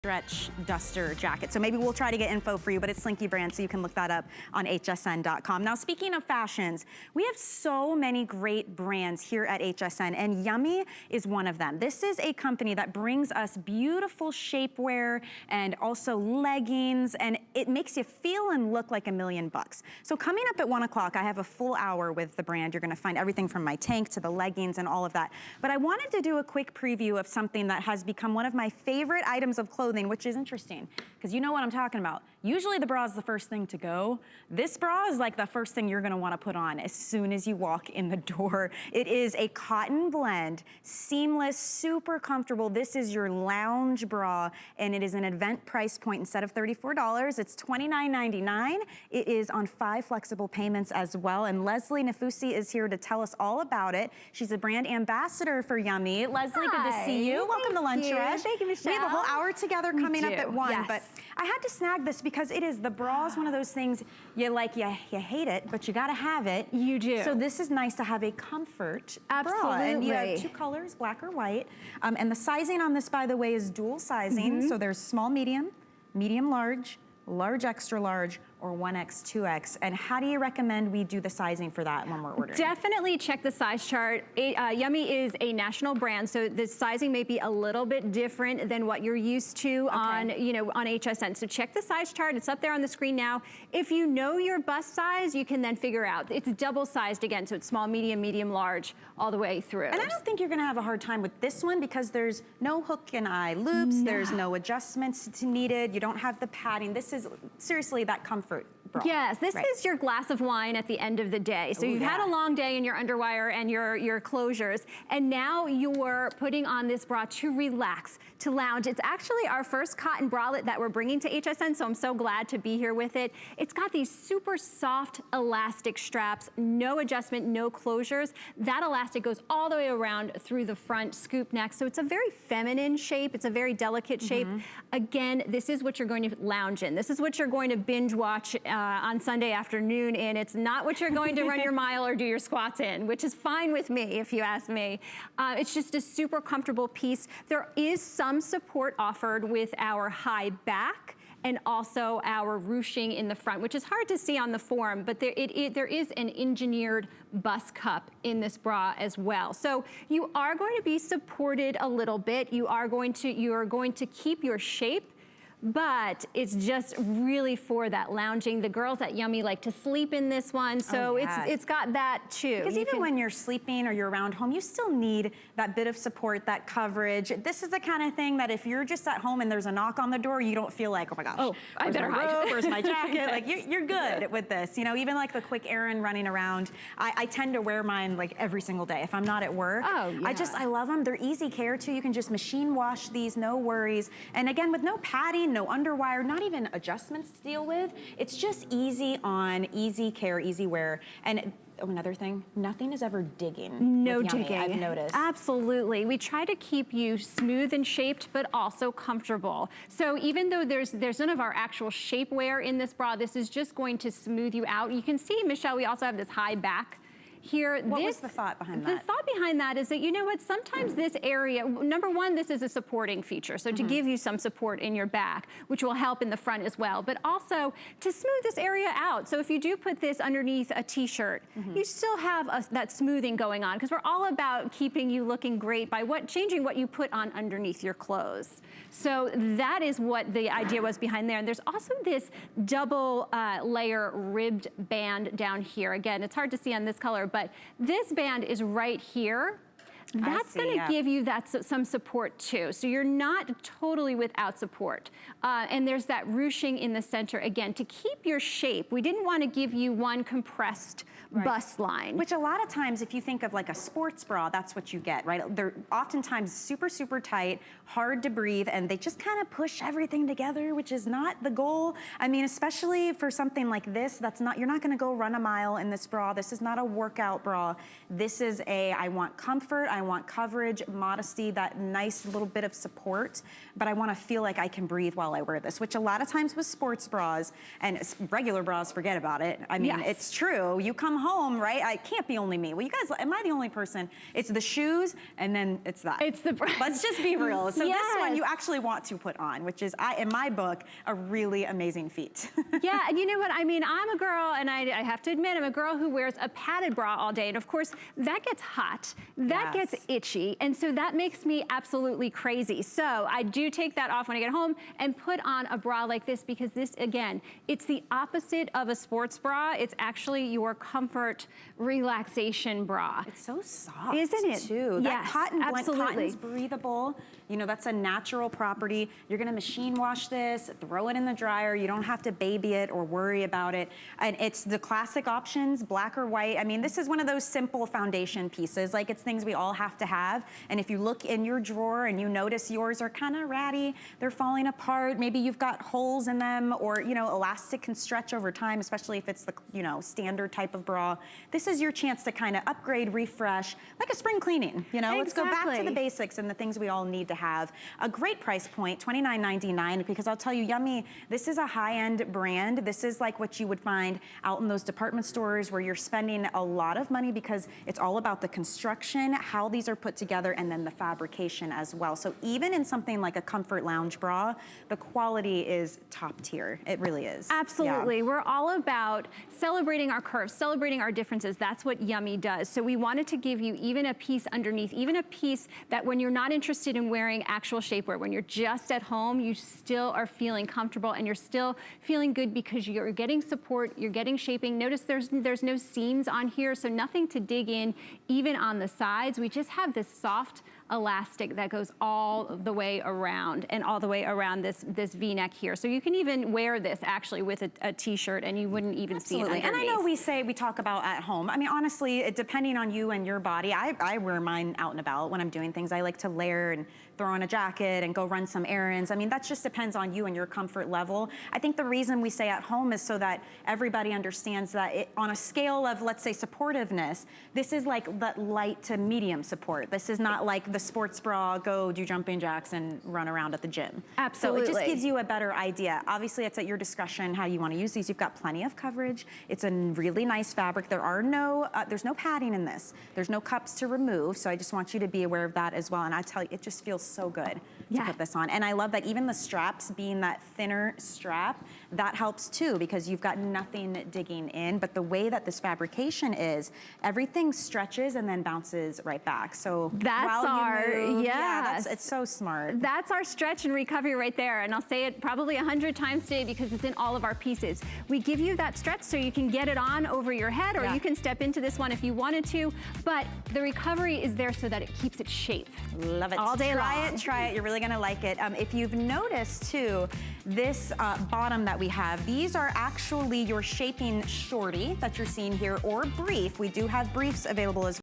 stretch duster jacket. So maybe we'll try to get info for you, but it's Slinky brand, so you can look that up on hsn.com. Now, speaking of fashions, we have so many great brands here at HSN, and YumMie is one of them. This is a company that brings us beautiful shapewear and also leggings, and it makes you feel and look like $1,000,000. So coming up at 1 o'clock, I have a full hour with the brand. You're gonna find everything from my tank to the leggings and all of that. But I wanted to do a quick preview of something that has become one of my favorite items of clothing, which is interesting, because you know what I'm talking about. Usually the bra is the first thing to go. This bra is like the first thing you're gonna wanna put on as soon as you walk in the door. It is a CottonBlend, seamless, super comfortable. This is your lounge bra, and it is an event price point. Instead of $34, it's $29.99. It is on 5 flexible payments as well, and Leslie Nafusi is here to tell us all about it. She's a brand ambassador for YumMie. Leslie, Hi. good to see you. Welcome to Lunch Rush. Thank you, Michelle. We have a whole hour together coming up at 1, yes. but I had to snag this because it is, the bra is one of those things you like, you hate it, but you gotta have it. You do. So this is nice to have a comfort Absolutely. bra. And you have 2 colors, black or white. And the sizing on this, by the way, is dual sizing. So there's small, medium, medium, large, large, extra large, or 1X, 2X. And how do you recommend we do the sizing for that when we're ordering? Definitely check the size chart. YumMie is a national brand, so the sizing may be a little bit different than what you're used to on, on HSN. So check the size chart. It's up there on the screen now. If you know your bust size, you can then figure out. It's double sized again, so it's small, medium, medium, large, all the way through. And I don't think you're gonna have a hard time with this one because there's no hook and eye loops, there's no adjustments needed, you don't have the padding. This is seriously that comfort bra. Yes, this is your glass of wine at the end of the day. So you've had a long day in your underwire and your closures, and now you're putting on this bra to relax, to lounge. It's actually our first cotton bralette that we're bringing to HSN, so I'm so glad to be here with it. It's got these super soft elastic straps, no adjustment, no closures. That elastic goes all the way around through the front scoop neck, so it's a very feminine shape. It's a very delicate shape. Again, this is what you're going to lounge in. This is what you're going to binge watch on Sunday afternoon in. It's not what you're going to run your mile or do your squats in, which is fine with me if you ask me. It's just a super comfortable piece. There is some support offered with our high back and also our ruching in the front, which is hard to see on the form, but there is an engineered bust cup in this bra as well. So you are going to be supported a little bit. You are going to keep your shape, but it's just really for that lounging. The girls at YumMie like to sleep in this one, so it's got that too. Because even when you're sleeping or you're around home, you still need that bit of support, that coverage. This is the kind of thing that if you're just at home and there's a knock on the door, you don't feel like, oh my gosh, I better hide. Where's my jacket? Like you're good with this. You know, even like the quick errand running around, I tend to wear mine like every single day if I'm not at work. I love them. They're easy care too. You can just machine wash these, no worries. And again, with no padding, no underwire, not even adjustments to deal with. It's just easy on, easy care, easy wear. And another thing, nothing is ever digging. No with YumMie, digging. I've noticed. Absolutely. We try to keep you smooth and shaped, but also comfortable. So even though there's none of our actual shapewear in this bra, this is just going to smooth you out. You can see, Michelle, we also have this high back here. What was the thought behind that? The thought behind that is that, you know what, sometimes this area, number one, this is a supporting feature, so to give you some support in your back, which will help in the front as well, but also to smooth this area out. So if you do put this underneath a t-shirt, you still have that smoothing going on, because we're all about keeping you looking great by changing what you put on underneath your clothes. So that is what the idea was behind there. And there's also this double layer ribbed band down here. Again, it's hard to see on this color, but this band is right here. That's gonna give you some support too. So you're not totally without support. And there's that ruching in the center, again, to keep your shape. We didn't wanna give you one compressed bust line. Which a lot of times, if you think of like a sports bra, that's what you get, right? They're oftentimes super, super tight, hard to breathe, and they just kind of push everything together, which is not the goal. I mean, especially for something like this, you're not gonna go run a mile in this bra. This is not a workout bra. This is I want comfort, I want coverage, modesty, that nice little bit of support, but I wanna feel like I can breathe while I wear this, which a lot of times with sports bras and regular bras, forget about it. I mean, it's true. You come home, right? I can't be only me. Well, you guys, am I the only person? It's the shoes, and then it's that. It's the bra. Let's just be real. So this one you actually want to put on, which is, in my book, a really amazing feat. Yeah, and you know what? I mean, I'm a girl, and I have to admit, I'm a girl who wears a padded bra all day. And of course, that gets hot, that gets itchy. And so that makes me absolutely crazy. So I do take that off when I get home and put on a bra like this, because this, again, it's the opposite of a sports bra. It's actually your comfort relaxation bra. It's so soft, isn't it? Too. Yes, that cotton blend, absolutely. cotton's breathable. You know, that's a natural property. You're gonna machine wash this, throw it in the dryer. You don't have to baby it or worry about it. And it's the classic options, black or white. I mean, this is one of those simple foundation pieces. Like, it's things we all have to have. And if you look in your drawer and you notice yours are kind of ratty, they're falling apart, maybe you've got holes in them, or, you know, elastic can stretch over time, especially if it's the, you know, standard type of bra. This is your chance to kind of upgrade, refresh, like a spring cleaning, you know? Let's go back to the basics and the things we all need to have. A great price point, $29.99, because I'll tell you, YumMie, this is a high-end brand. This is like what you would find out in those department stores where you're spending a lot of money, because it's all about the construction, how these are put together, and then the fabrication as well. So even in something like a comfort lounge bra, the quality is top tier. It really is. Absolutely. Yeah. We're all about celebrating our curves, celebrating our differences. That's what YumMie does. So we wanted to give you even a piece underneath, even a piece that when you're not interested in wearing actual shapewear, when you're just at home, you still are feeling comfortable and you're still feeling good because you're getting support, you're getting shaping. Notice there's no seams on here, so nothing to dig in, even on the sides. We just have this soft elastic that goes all the way around and all the way around this V-neck here. So you can even wear this actually with a t-shirt and you wouldn't even see it underneath. And I know we talk about at home. I mean, honestly, depending on you and your body, I wear mine out and about when I'm doing things. I like to layer and throw on a jacket and go run some errands. I mean, that just depends on you and your comfort level. I think the reason we say at home is so that everybody understands that on a scale of, let's say, supportiveness, this is like that light to medium support. This is not like the sports bra, go do jumping jacks and run around at the gym. Absolutely. So it just gives you a better idea. Obviously, it's at your discretion how you want to use these. You've got plenty of coverage. It's a really nice fabric. There are there's no padding in this. There's no cups to remove, so I just want you to be aware of that as well. And I tell you, it just feels so good to put this on. And I love that even the straps being that thinner strap, that helps too, because you've got nothing digging in. But the way that this fabrication is, everything stretches and then bounces right back. So that's it's so smart. That's our stretch and recovery right there. And I'll say it probably 100 times today because it's in all of our pieces. We give you that stretch so you can get it on over your head, or you can step into this one if you wanted to, but the recovery is there so that it keeps its shape. Love it. All day long. Try it. You're really gonna like it. If you've noticed too, this bottom that we have, these are actually your shaping shorty that you're seeing here, or brief. We do have briefs available as well.